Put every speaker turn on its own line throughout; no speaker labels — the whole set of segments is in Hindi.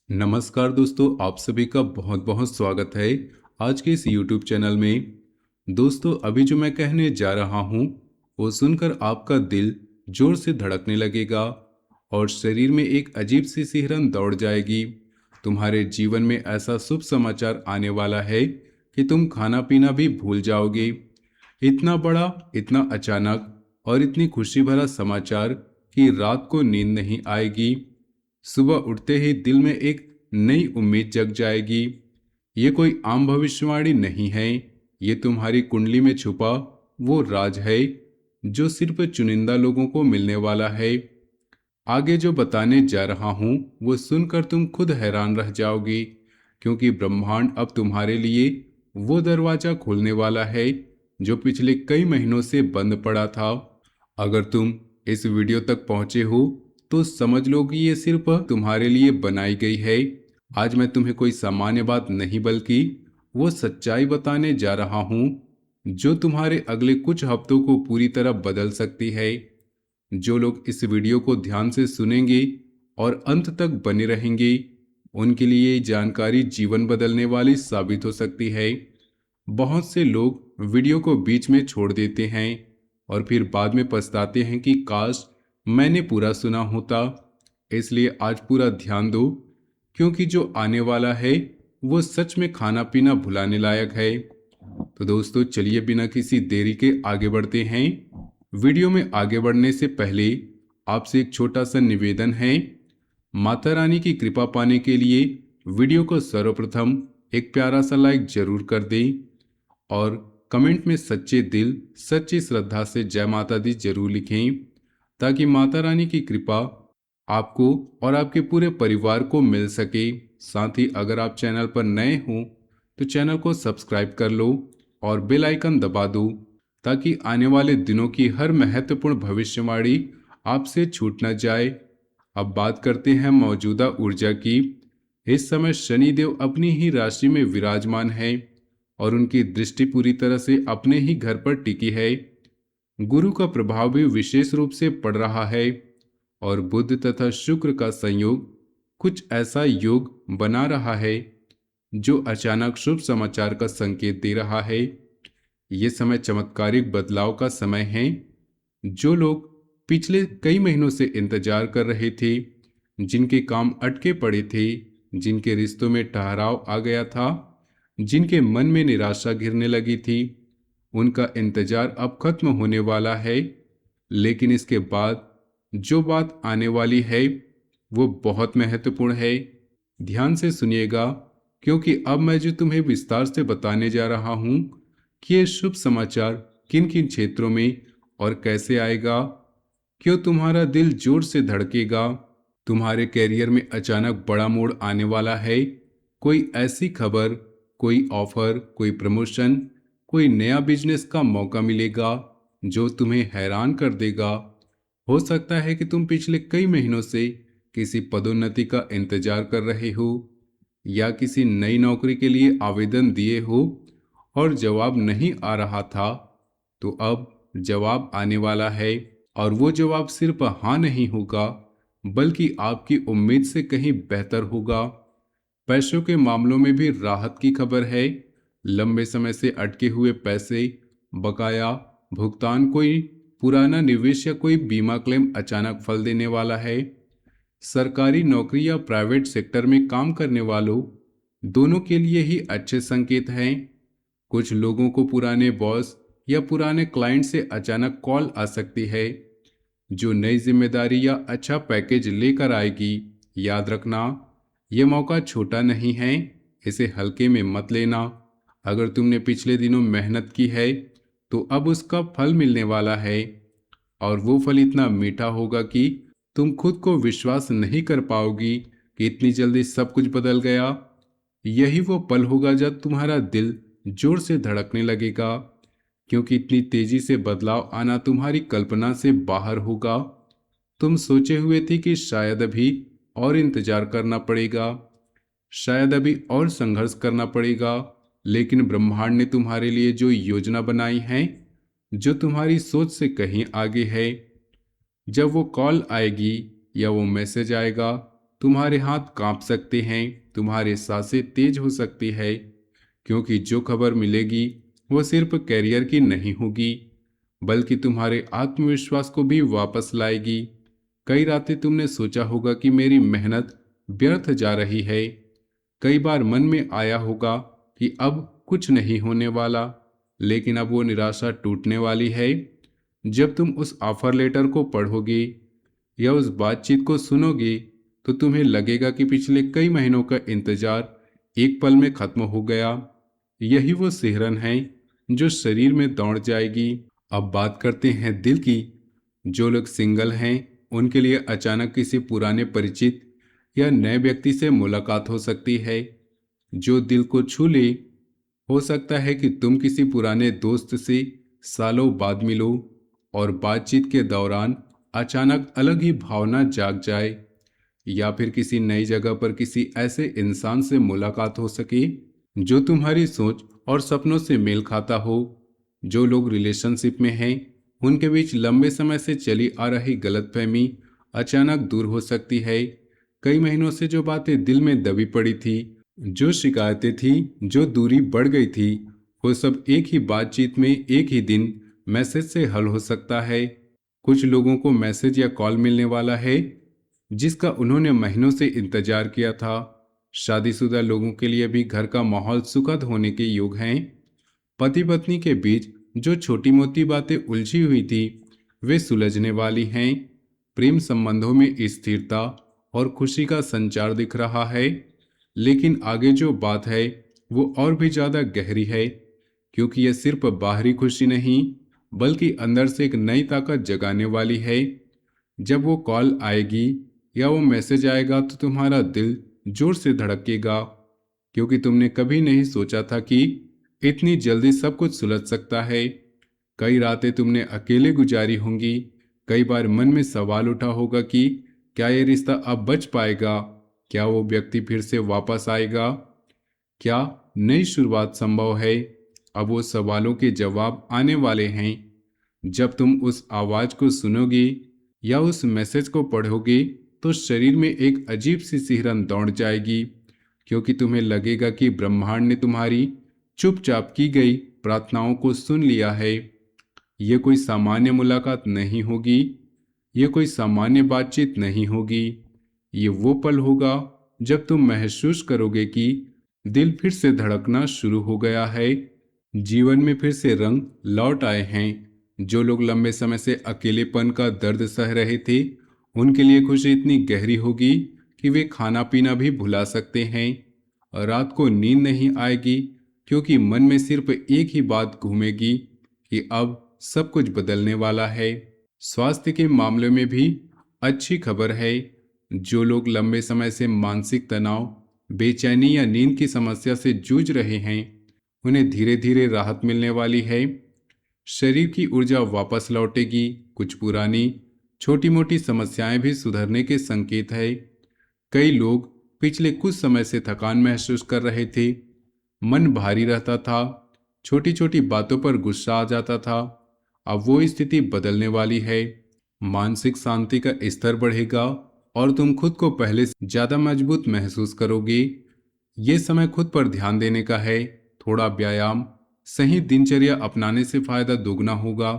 नमस्कार दोस्तों, आप सभी का बहुत बहुत स्वागत है आज के इस YouTube चैनल में। दोस्तों, अभी जो मैं कहने जा रहा हूँ वो सुनकर आपका दिल जोर से धड़कने लगेगा और शरीर में एक अजीब सी सिहरन दौड़ जाएगी। तुम्हारे जीवन में ऐसा शुभ समाचार आने वाला है कि तुम खाना पीना भी भूल जाओगे। इतना बड़ा, इतना अचानक और इतनी खुशी भरा समाचार कि रात को नींद नहीं आएगी। सुबह उठते ही दिल में एक नई उम्मीद जग जाएगी। ये कोई आम भविष्यवाणी नहीं है, ये तुम्हारी कुंडली में छुपा वो राज है जो सिर्फ चुनिंदा लोगों को मिलने वाला है। आगे जो बताने जा रहा हूँ वो सुनकर तुम खुद हैरान रह जाओगी, क्योंकि ब्रह्मांड अब तुम्हारे लिए वो दरवाजा खोलने वाला है जो पिछले कई महीनों से बंद पड़ा था। अगर तुम इस वीडियो तक पहुंचे हो तो समझ लो कि ये सिर्फ तुम्हारे लिए बनाई गई है। आज मैं तुम्हें कोई सामान्य बात नहीं बल्कि वो सच्चाई बताने जा रहा हूँ जो तुम्हारे अगले कुछ हफ्तों को पूरी तरह बदल सकती है। जो लोग इस वीडियो को ध्यान से सुनेंगे और अंत तक बने रहेंगे, उनके लिए ये जानकारी जीवन बदलने वाली साबित हो सकती है। बहुत से लोग वीडियो को बीच में छोड़ देते हैं और फिर बाद में पछताते हैं कि काश मैंने पूरा सुना होता। इसलिए आज पूरा ध्यान दो, क्योंकि जो आने वाला है वो सच में खाना पीना भुलाने लायक है। तो दोस्तों, चलिए बिना किसी देरी के आगे बढ़ते हैं। वीडियो में आगे बढ़ने से पहले आपसे एक छोटा सा निवेदन है। माता रानी की कृपा पाने के लिए वीडियो को सर्वप्रथम एक प्यारा सा लाइक जरूर कर दें और कमेंट में सच्चे दिल, सच्ची श्रद्धा से जय माता दी जरूर लिखें, ताकि माता रानी की कृपा आपको और आपके पूरे परिवार को मिल सके। साथ ही अगर आप चैनल पर नए हों तो चैनल को सब्सक्राइब कर लो और बेल आइकन दबा दो, ताकि आने वाले दिनों की हर महत्वपूर्ण भविष्यवाणी आपसे छूट न जाए। अब बात करते हैं मौजूदा ऊर्जा की। इस समय शनिदेव अपनी ही राशि में विराजमान है और उनकी दृष्टि पूरी तरह से अपने ही घर पर टिकी है। गुरु का प्रभाव भी विशेष रूप से पड़ रहा है और बुध तथा शुक्र का संयोग कुछ ऐसा योग बना रहा है जो अचानक शुभ समाचार का संकेत दे रहा है। ये समय चमत्कारिक बदलाव का समय है। जो लोग पिछले कई महीनों से इंतजार कर रहे थे, जिनके काम अटके पड़े थे, जिनके रिश्तों में ठहराव आ गया था, जिनके मन में निराशा घिरने लगी थी, उनका इंतजार अब खत्म होने वाला है। लेकिन इसके बाद जो बात आने वाली है वो बहुत महत्वपूर्ण है। ध्यान से सुनिएगा, क्योंकि अब मैं जो तुम्हें विस्तार से बताने जा रहा हूँ कि ये शुभ समाचार किन किन क्षेत्रों में और कैसे आएगा, क्यों तुम्हारा दिल जोर से धड़केगा। तुम्हारे कैरियर में अचानक बड़ा मोड़ आने वाला है। कोई ऐसी खबर, कोई ऑफर, कोई प्रमोशन, कोई नया बिजनेस का मौका मिलेगा जो तुम्हें हैरान कर देगा। हो सकता है कि तुम पिछले कई महीनों से किसी पदोन्नति का इंतजार कर रहे हो या किसी नई नौकरी के लिए आवेदन दिए हो और जवाब नहीं आ रहा था। तो अब जवाब आने वाला है और वो जवाब सिर्फ हाँ नहीं होगा, बल्कि आपकी उम्मीद से कहीं बेहतर होगा। पैसों के मामलों में भी राहत की खबर है। लंबे समय से अटके हुए पैसे, बकाया भुगतान, कोई पुराना निवेश या कोई बीमा क्लेम अचानक फल देने वाला है। सरकारी नौकरी या प्राइवेट सेक्टर में काम करने वालों दोनों के लिए ही अच्छे संकेत हैं। कुछ लोगों को पुराने बॉस या पुराने क्लाइंट से अचानक कॉल आ सकती है जो नई जिम्मेदारी या अच्छा पैकेज लेकर आएगी। याद रखना, यह मौका छोटा नहीं है, इसे हल्के में मत लेना। अगर तुमने पिछले दिनों मेहनत की है तो अब उसका फल मिलने वाला है और वो फल इतना मीठा होगा कि तुम खुद को विश्वास नहीं कर पाओगी कि इतनी जल्दी सब कुछ बदल गया। यही वो पल होगा जब तुम्हारा दिल जोर से धड़कने लगेगा, क्योंकि इतनी तेजी से बदलाव आना तुम्हारी कल्पना से बाहर होगा। तुम सोचे हुए थे कि शायद अभी और इंतजार करना पड़ेगा, शायद अभी और संघर्ष करना पड़ेगा, लेकिन ब्रह्मांड ने तुम्हारे लिए जो योजना बनाई है, जो तुम्हारी सोच से कहीं आगे है, जब वो कॉल आएगी या वो मैसेज आएगा तुम्हारे हाथ कांप सकते हैं, तुम्हारे सांसें तेज हो सकती है, क्योंकि जो खबर मिलेगी वो सिर्फ कैरियर की नहीं होगी, बल्कि तुम्हारे आत्मविश्वास को भी वापस लाएगी। कई रातें तुमने सोचा होगा कि मेरी मेहनत व्यर्थ जा रही है। कई बार मन में आया होगा कि अब कुछ नहीं होने वाला, लेकिन अब वो निराशा टूटने वाली है। जब तुम उस ऑफर लेटर को पढ़ोगे या उस बातचीत को सुनोगे, तो तुम्हें लगेगा कि पिछले कई महीनों का इंतजार एक पल में खत्म हो गया। यही वो सिहरन है जो शरीर में दौड़ जाएगी। अब बात करते हैं दिल की। जो लोग सिंगल हैं, उनके लिए अचानक किसी पुराने परिचित या नए व्यक्ति से मुलाकात हो सकती है जो दिल को छू ले। हो सकता है कि तुम किसी पुराने दोस्त से सालों बाद मिलो और बातचीत के दौरान अचानक अलग ही भावना जाग जाए, या फिर किसी नई जगह पर किसी ऐसे इंसान से मुलाकात हो सके जो तुम्हारी सोच और सपनों से मेल खाता हो। जो लोग रिलेशनशिप में हैं, उनके बीच लंबे समय से चली आ रही गलतफहमी अचानक दूर हो सकती है। कई महीनों से जो बातें दिल में दबी पड़ी थी, जो शिकायतें थी, जो दूरी बढ़ गई थी, वो सब एक ही बातचीत में एक ही दिन मैसेज से हल हो सकता है। कुछ लोगों को मैसेज या कॉल मिलने वाला है जिसका उन्होंने महीनों से इंतजार किया था। शादीशुदा लोगों के लिए भी घर का माहौल सुखद होने के योग हैं। पति पत्नी के बीच जो छोटी मोटी बातें उलझी हुई थी, वे सुलझने वाली हैं। प्रेम संबंधों में स्थिरता और खुशी का संचार दिख रहा है। लेकिन आगे जो बात है वो और भी ज्यादा गहरी है, क्योंकि यह सिर्फ बाहरी खुशी नहीं, बल्कि अंदर से एक नई ताकत जगाने वाली है। जब वो कॉल आएगी या वो मैसेज आएगा, तो तुम्हारा दिल जोर से धड़केगा, क्योंकि तुमने कभी नहीं सोचा था कि इतनी जल्दी सब कुछ सुलझ सकता है। कई रातें तुमने अकेले गुजारी होंगी। कई बार मन में सवाल उठा होगा कि क्या ये रिश्ता अब बच पाएगा, क्या वो व्यक्ति फिर से वापस आएगा, क्या नई शुरुआत संभव है। अब वो सवालों के जवाब आने वाले हैं जब तुम उस आवाज को सुनोगे या उस मैसेज को पढ़ोगे। तो शरीर में एक अजीब सी सिहरन दौड़ जाएगी, क्योंकि तुम्हें लगेगा कि ब्रह्मांड ने तुम्हारी चुपचाप की गई प्रार्थनाओं को सुन लिया है। ये कोई सामान्य मुलाकात नहीं होगी, ये कोई सामान्य बातचीत नहीं होगी। ये वो पल होगा जब तुम महसूस करोगे कि दिल फिर से धड़कना शुरू हो गया है, जीवन में फिर से रंग लौट आए हैं। जो लोग लंबे समय से अकेलेपन का दर्द सह रहे थे, उनके लिए खुशी इतनी गहरी होगी कि वे खाना पीना भी भुला सकते हैं। और रात को नींद नहीं आएगी, क्योंकि मन में सिर्फ एक ही बात घूमेगी कि अब सब कुछ बदलने वाला है। स्वास्थ्य के मामले में भी अच्छी खबर है। जो लोग लंबे समय से मानसिक तनाव, बेचैनी या नींद की समस्या से जूझ रहे हैं, उन्हें धीरे धीरे राहत मिलने वाली है। शरीर की ऊर्जा वापस लौटेगी। कुछ पुरानी छोटी मोटी समस्याएं भी सुधरने के संकेत है। कई लोग पिछले कुछ समय से थकान महसूस कर रहे थे, मन भारी रहता था, छोटी छोटी बातों पर गुस्सा आ जाता था। अब वो स्थिति बदलने वाली है। मानसिक शांति का स्तर बढ़ेगा और तुम खुद को पहले से ज्यादा मजबूत महसूस करोगे। ये समय खुद पर ध्यान देने का है। थोड़ा व्यायाम, सही दिनचर्या अपनाने से फायदा दोगुना होगा।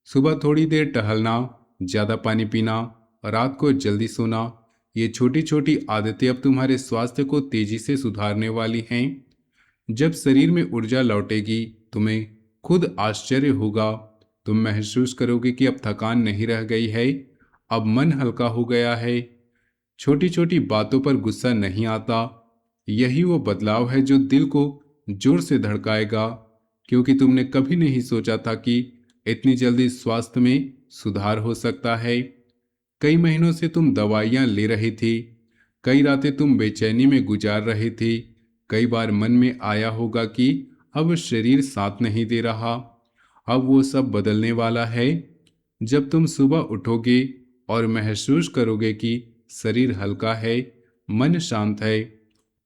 सुबह थोड़ी देर टहलना, ज्यादा पानी पीना, रात को जल्दी सोना, ये छोटी छोटी आदतें अब तुम्हारे स्वास्थ्य को तेजी से सुधारने वाली हैं। जब शरीर में ऊर्जा लौटेगी, तुम्हें खुद आश्चर्य होगा। तुम महसूस करोगे कि अब थकान नहीं रह गई है, अब मन हल्का हो गया है, छोटी छोटी बातों पर गुस्सा नहीं आता। यही वो बदलाव है जो दिल को जोर से धड़काएगा, क्योंकि तुमने कभी नहीं सोचा था कि इतनी जल्दी स्वास्थ्य में सुधार हो सकता है। कई महीनों से तुम दवाइयां ले रही थी, कई रातें तुम बेचैनी में गुजार रही थी। कई बार मन में आया होगा कि अब शरीर साथ नहीं दे रहा। अब वो सब बदलने वाला है। जब तुम सुबह उठोगे और महसूस करोगे कि शरीर हल्का है, मन शांत है,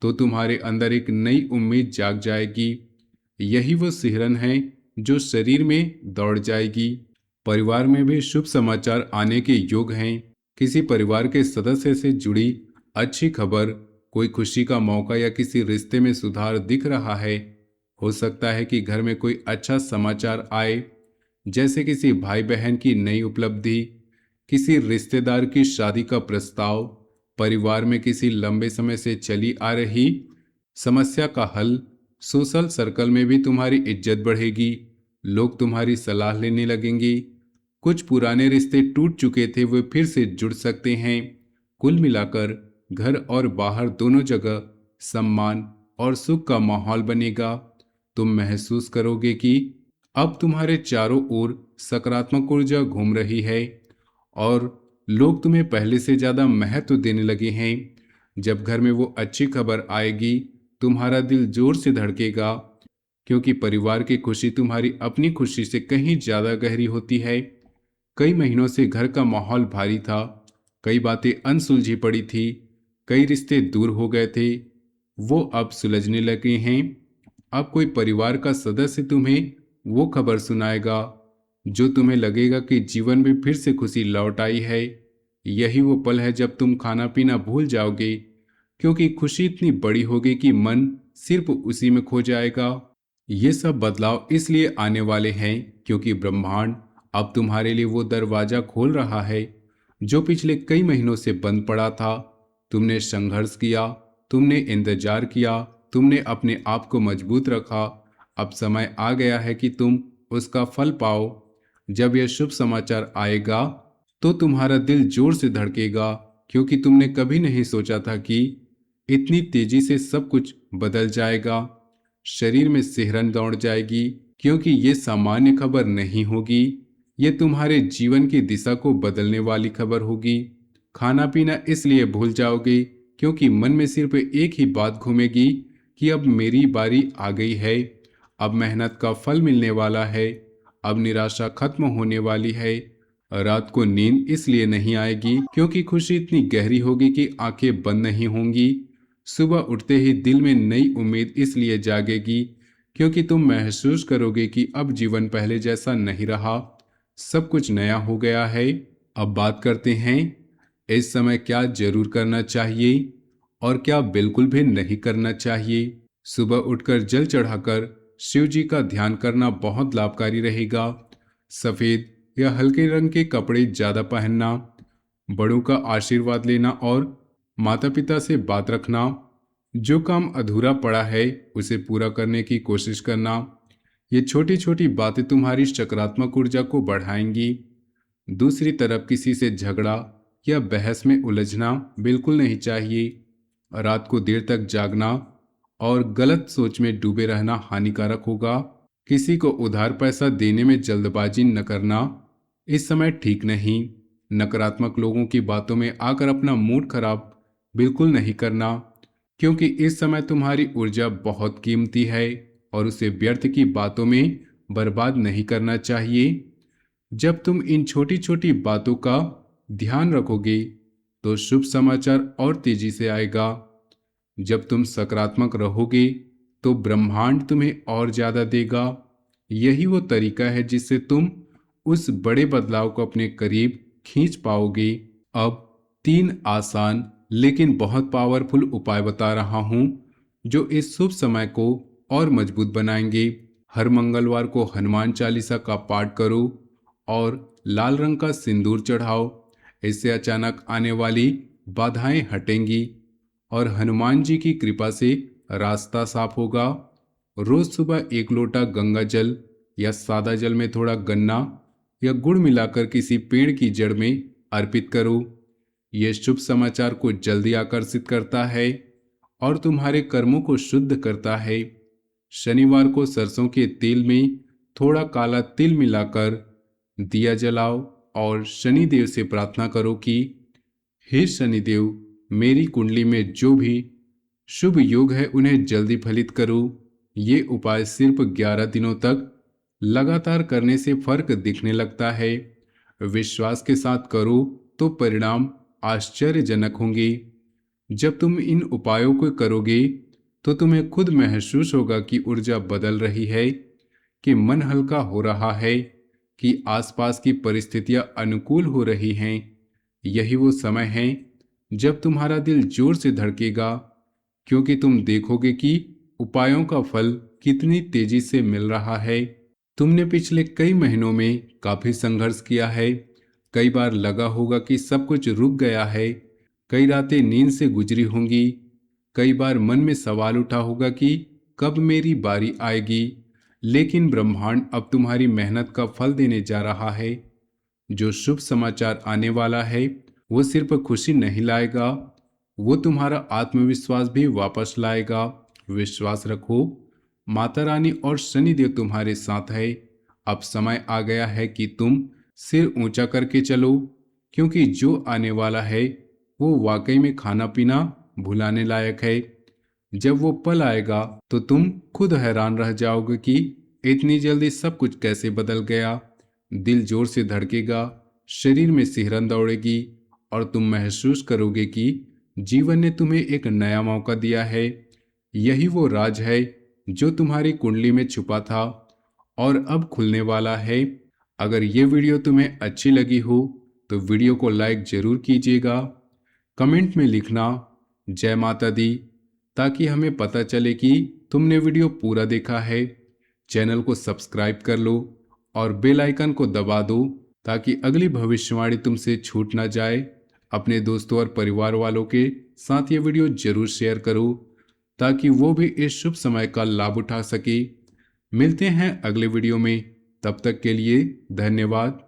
तो तुम्हारे अंदर एक नई उम्मीद जाग जाएगी। यही वो सिहरन है जो शरीर में दौड़ जाएगी। परिवार में भी शुभ समाचार आने के योग हैं। किसी परिवार के सदस्य से जुड़ी अच्छी खबर, कोई खुशी का मौका या किसी रिश्ते में सुधार दिख रहा है। हो सकता है कि घर में कोई अच्छा समाचार आए, जैसे किसी भाई बहन की नई उपलब्धि, किसी रिश्तेदार की शादी का प्रस्ताव, परिवार में किसी लंबे समय से चली आ रही समस्या का हल। सोशल सर्कल में भी तुम्हारी इज्जत बढ़ेगी, लोग तुम्हारी सलाह लेने लगेंगे। कुछ पुराने रिश्ते टूट चुके थे, वे फिर से जुड़ सकते हैं। कुल मिलाकर घर और बाहर दोनों जगह सम्मान और सुख का माहौल बनेगा। तुम महसूस करोगे कि अब तुम्हारे चारों ओर सकारात्मक ऊर्जा घूम रही है और लोग तुम्हें पहले से ज्यादा महत्व देने लगे हैं। जब घर में वो अच्छी खबर आएगी, तुम्हारा दिल जोर से धड़केगा, क्योंकि परिवार की खुशी तुम्हारी अपनी खुशी से कहीं ज्यादा गहरी होती है। कई महीनों से घर का माहौल भारी था, कई बातें अनसुलझी पड़ी थी, कई रिश्ते दूर हो गए थे, वो अब सुलझने लगे हैं। अब कोई परिवार का सदस्य तुम्हें वो खबर सुनाएगा जो तुम्हें लगेगा कि जीवन में फिर से खुशी लौट आई है। यही वो पल है जब तुम खाना पीना भूल जाओगे, क्योंकि खुशी इतनी बड़ी होगी कि मन सिर्फ उसी में खो जाएगा। ये सब बदलाव इसलिए आने वाले हैं क्योंकि ब्रह्मांड अब तुम्हारे लिए वो दरवाजा खोल रहा है जो पिछले कई महीनों से बंद पड़ा था। तुमने संघर्ष किया, तुमने इंतजार किया, तुमने अपने आप को मजबूत रखा। अब समय आ गया है कि तुम उसका फल पाओ। जब यह शुभ समाचार आएगा तो तुम्हारा दिल जोर से धड़केगा, क्योंकि तुमने कभी नहीं सोचा था कि इतनी तेजी से सब कुछ बदल जाएगा। शरीर में सिहरन दौड़ जाएगी, क्योंकि ये सामान्य खबर नहीं होगी, ये तुम्हारे जीवन की दिशा को बदलने वाली खबर होगी। खाना पीना इसलिए भूल जाओगे क्योंकि मन में सिर्फ एक ही बात घूमेगी कि अब मेरी बारी आ गई है, अब मेहनत का फल मिलने वाला है, अब निराशा खत्म होने वाली है। रात को नींद इसलिए नहीं आएगी क्योंकि खुशी इतनी गहरी होगी कि आंखें बंद नहीं होंगी। सुबह उठते ही दिल में नई उम्मीद इसलिए जागेगी क्योंकि तुम महसूस करोगे कि अब जीवन पहले जैसा नहीं रहा, सब कुछ नया हो गया है। अब बात करते हैं इस समय क्या जरूर करना चाहिए और क्या बिल्कुल भी नहीं करना चाहिए। सुबह उठकर जल चढ़ाकर शिव जी का ध्यान करना बहुत लाभकारी रहेगा। सफेद या हल्के रंग के कपड़े ज्यादा पहनना, बड़ों का आशीर्वाद लेना और माता पिता से बात रखना। जो काम अधूरा पड़ा है उसे पूरा करने की कोशिश करना। ये छोटी छोटी बातें तुम्हारी सकारात्मक ऊर्जा को बढ़ाएंगी। दूसरी तरफ किसी से झगड़ा या बहस में उलझना बिल्कुल नहीं चाहिए। रात को देर तक जागना और गलत सोच में डूबे रहना हानिकारक होगा। किसी को उधार पैसा देने में जल्दबाजी न करना इस समय ठीक नहीं। नकारात्मक लोगों की बातों में आकर अपना मूड खराब बिल्कुल नहीं करना, क्योंकि इस समय तुम्हारी ऊर्जा बहुत कीमती है और उसे व्यर्थ की बातों में बर्बाद नहीं करना चाहिए। जब तुम इन छोटी छोटी बातों का ध्यान रखोगे तो शुभ समाचार और तेजी से आएगा। जब तुम सकारात्मक रहोगे तो ब्रह्मांड तुम्हें और ज्यादा देगा। यही वो तरीका है जिससे तुम उस बड़े बदलाव को अपने करीब खींच पाओगे। अब 3 आसान लेकिन बहुत पावरफुल उपाय बता रहा हूं जो इस शुभ समय को और मजबूत बनाएंगे। हर मंगलवार को हनुमान चालीसा का पाठ करो और लाल रंग का सिंदूर चढ़ाओ। इससे अचानक आने वाली बाधाएं हटेंगी और हनुमान जी की कृपा से रास्ता साफ होगा। रोज सुबह एक लोटा गंगा जल या सादा जल में थोड़ा गन्ना या गुड़ मिलाकर किसी पेड़ की जड़ में अर्पित करो। यह शुभ समाचार को जल्दी आकर्षित करता है और तुम्हारे कर्मों को शुद्ध करता है। शनिवार को सरसों के तेल में थोड़ा काला तिल मिलाकर दिया जलाओ और शनिदेव से प्रार्थना करो कि हे शनिदेव, मेरी कुंडली में जो भी शुभ योग है उन्हें जल्दी फलित करो। ये उपाय सिर्फ 11 दिनों तक लगातार करने से फर्क दिखने लगता है। विश्वास के साथ करो तो परिणाम आश्चर्यजनक होंगे। जब तुम इन उपायों को करोगे तो तुम्हें खुद महसूस होगा कि ऊर्जा बदल रही है, कि मन हल्का हो रहा है, कि आसपास की परिस्थितियां अनुकूल हो रही हैं। यही वो समय है जब तुम्हारा दिल जोर से धड़केगा, क्योंकि तुम देखोगे कि उपायों का फल कितनी तेजी से मिल रहा है। तुमने पिछले कई महीनों में काफी संघर्ष किया है। कई बार लगा होगा कि सब कुछ रुक गया है। कई रातें नींद से गुजरी होंगी। कई बार मन में सवाल उठा होगा कि कब मेरी बारी आएगी। लेकिन ब्रह्मांड अब तुम्हारी मेहनत का फल देने जा रहा है। जो शुभ समाचार आने वाला है वो सिर्फ खुशी नहीं लाएगा, वो तुम्हारा आत्मविश्वास भी वापस लाएगा। विश्वास रखो, माता रानी और शनिदेव तुम्हारे साथ है। अब समय आ गया है कि तुम सिर ऊंचा करके चलो, क्योंकि जो आने वाला है वो वाकई में खाना पीना भुलाने लायक है। जब वो पल आएगा तो तुम खुद हैरान रह जाओगे कि इतनी जल्दी सब कुछ कैसे बदल गया। दिल जोर से धड़केगा, शरीर में सिहरन दौड़ेगी और तुम महसूस करोगे कि जीवन ने तुम्हें एक नया मौका दिया है। यही वो राज है जो तुम्हारी कुंडली में छुपा था और अब खुलने वाला है। अगर ये वीडियो तुम्हें अच्छी लगी हो तो वीडियो को लाइक जरूर कीजिएगा। कमेंट में लिखना जय माता दी, ताकि हमें पता चले कि तुमने वीडियो पूरा देखा है। चैनल को सब्सक्राइब कर लो और बेल आइकन को दबा दो, ताकि अगली भविष्यवाणी तुमसे छूट ना जाए। अपने दोस्तों और परिवार वालों के साथ ये वीडियो जरूर शेयर करो, ताकि वो भी इस शुभ समय का लाभ उठा सके। मिलते हैं अगले वीडियो में, तब तक के लिए धन्यवाद।